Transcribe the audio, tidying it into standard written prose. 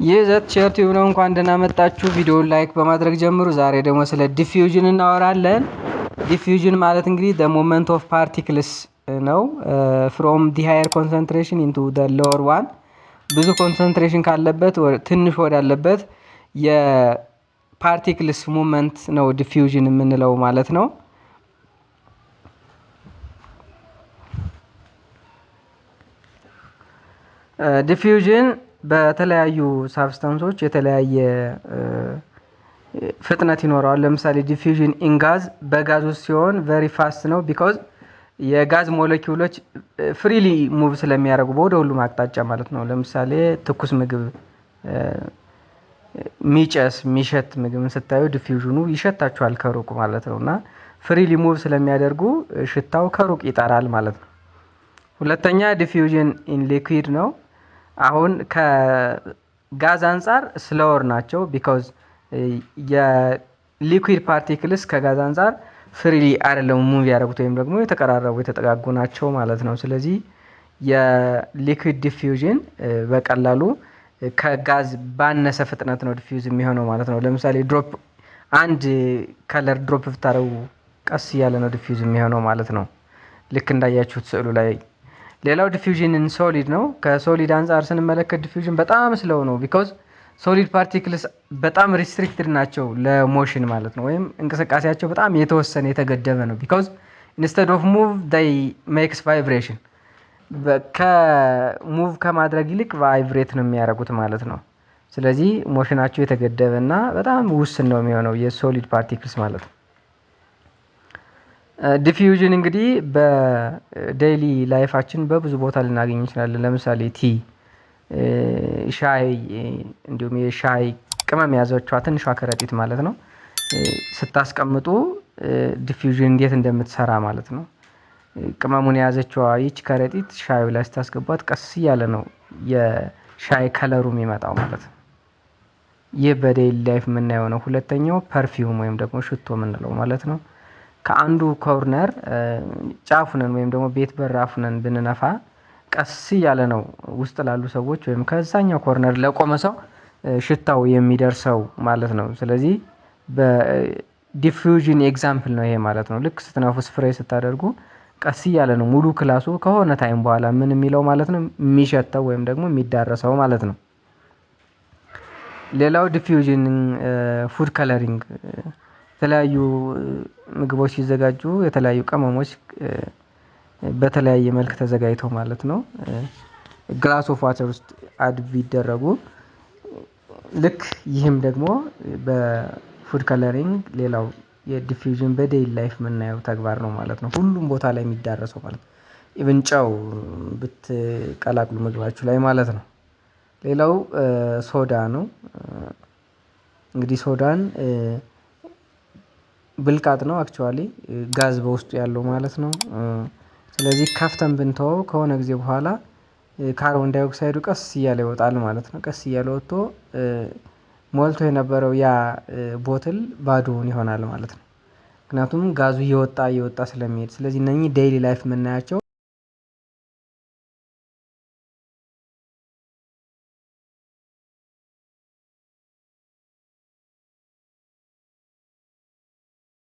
የዘት ዩቲዩብ ነው። እንኳን ደህና መጣችሁ። ቪዲዮውን ላይክ በማድረግ ጀምሩ። ዛሬ ደግሞ ስለ ዲፊውዥን እናወራለን። ዲፊውዥን ማለት እንግዲህ the movement of particles ነው from the higher concentration into the lower one። ብዙ ኮንሰንትሬሽን ካለበት ትንሽ ወዳለበት የፓርቲክልስ ሙቭመንት ነው ዲፊውዥን የምንለው ማለት ነው። ዲፊውዥን በተለያዩ ሳብስታንሶች የተለያየ ፍጥነት ይኖረዋል። ለምሳሌ ዲፊውዥን ኢን ጋዝ በጋዝ ውስጥ ሲሆን ቬሪ ፋስት ነው ቢኮዝ የጋዝ ሞለኪውሎች ፍሪሊ ሙቭ ስለሚያደርጉ ወደ ሁሉም አቅጣጫ ማለት ነው። ለምሳሌ ትኩስ ምግብ ሚጨስ ሚሸት ምግብን ስታዩ ዲፊውዥኑ ይሸታችኋል ከሩቅ ማለት ነውና ፍሪሊ ሙቭ ስለሚያደርጉ ሽታው ከሩቅ ይጠራል ማለት ነው። ሁለተኛ ዲፊውዥን ኢን ሊኩዊድ ነው። አሁን ከጋዝ አንፃር ስሎወር ናቸው ቢኮዝ የሊኩዊድ ፓርቲክልስ ከጋዝ አንፃር ፍሪሊ አይደለም ሙቭ ያደርጉት ወይም ደግሞ የተቀራረቡ የተጠጋጉ ናቸው ማለት ነው። ስለዚህ የሊኩዊድ ዲፊውዥን በቀላሉ ከጋዝ ባነሰ ፍጥነት ነው ዲፊውዝ የሚሆነው ማለት ነው። ለምሳሌ ድሮፕ አንድ ከለር ድሮፕ ብታረጉ ቀስ እያለ ነው ዲፊውዝ የሚሆነው ማለት ነው። ልክ እንዳያችሁት ስዕሉ ላይ። ሌላው ዲፊውዥን ኢን ሶሊድ ነው። ከሶሊድ አንፃር ስንመለከት ዲፊውዥን በጣም ስለው ነው ቢኮዝ ሶሊድ ፓርቲክልስ በጣም ሪስትሪክትድ ናቸው ለሞሽን ማለት ነው። ወይም እንቅስቃሴያቸው በጣም የተወሰነ የተገደበ ነው ቢኮዝ ኢንስቴድ ኦፍ ሙቭ ዴይ ሜክስ ቫይብሬሽን ከሙቭ ከማድረግ ይልቅ ቫይብሬት ነው የሚያደርጉት ማለት ነው። ስለዚህ ሞሽናቸው የተገደበ እና በጣም ውስን ነው የሚሆነው የሶሊድ ፓርቲክልስ ማለት ነው። ዲፊውዥን እንግዲህ በዴይሊ ላይፋችን በብዙ ቦታ ልናገኝ እንችላለን። ለምሳሌ ቲ፣ ሻይ እንዲሁም የሻይ ቅመም የያዘችዋ ትንሿ ከረጢት ማለት ነው ስታስቀምጡ ዲፊውዥን እንዴት እንደምትሰራ ማለት ነው። ቅመሙን የያዘችዋ ይች ከረጢት ሻዩ ላይ ስታስገቧት ቀስ እያለ ነው የሻይ ከለሩ የሚመጣው ማለት ነው። ይህ በዴይሊ ላይፍ የምናየው ነው። ሁለተኛው ፐርፊውም ወይም ደግሞ ሽቶ የምንለው ማለት ነው። ከአንዱ ኮርነር ጫፉነን ወይም ደግሞ ቤት በራፉነን ብንነፋ ቀስ እያለ ነው ውስጥ ላሉ ሰዎች ወይም ከዛኛው ኮርነር ለቆመ ሰው ሽታው የሚደርሰው ማለት ነው። ስለዚህ በዲፊውዥን ኤግዛምፕል ነው ይሄ ማለት ነው። ልክ ስትነፉ ስፕሬይ ስታደርጉ ቀስ እያለ ነው ሙሉ ክላሱ ከሆነ ታይም በኋላ ምን የሚለው ማለት ነው የሚሸተው ወይም ደግሞ የሚዳረሰው ማለት ነው። ሌላው ዲፊውዥን ፉድ ከለሪንግ የተለያዩ ምግቦች ሲዘጋጁ የተለያዩ ቅመሞች በተለያየ መልክ ተዘጋጅተው ማለት ነው ግላስ ኦፍ ዋተር ውስጥ አድ ቢደረጉ ልክ ይህም ደግሞ በፉድ ከለሪንግ ሌላው የዲፊውዥን በዴይሊ ላይፍ የምናየው ተግባር ነው ማለት ነው። ሁሉም ቦታ ላይ የሚዳረሰው ማለት ነው። ኢቭን ጨው ብትቀላቅሉ ምግባችሁ ላይ ማለት ነው። ሌላው ሶዳ ነው። እንግዲህ ሶዳን ብልቃጥ ነው አክቹዋሊ ጋዝ በውስጡ ያለው ማለት ነው። ስለዚህ ከፍተን ብንተወው ከሆነ ጊዜ በኋላ ካርቦን ዳይኦክሳይዱ ቀስ እያለ ይወጣል ማለት ነው። ቀስ እያለ ወጥቶ ሞልቶ የነበረው ያ ቦትል ባዶውን ይሆናል ማለት ነው። ምክንያቱም ጋዙ እየወጣ ስለሚሄድ። ስለዚህ እነኚህ ዴይሊ ላይፍ የምናያቸው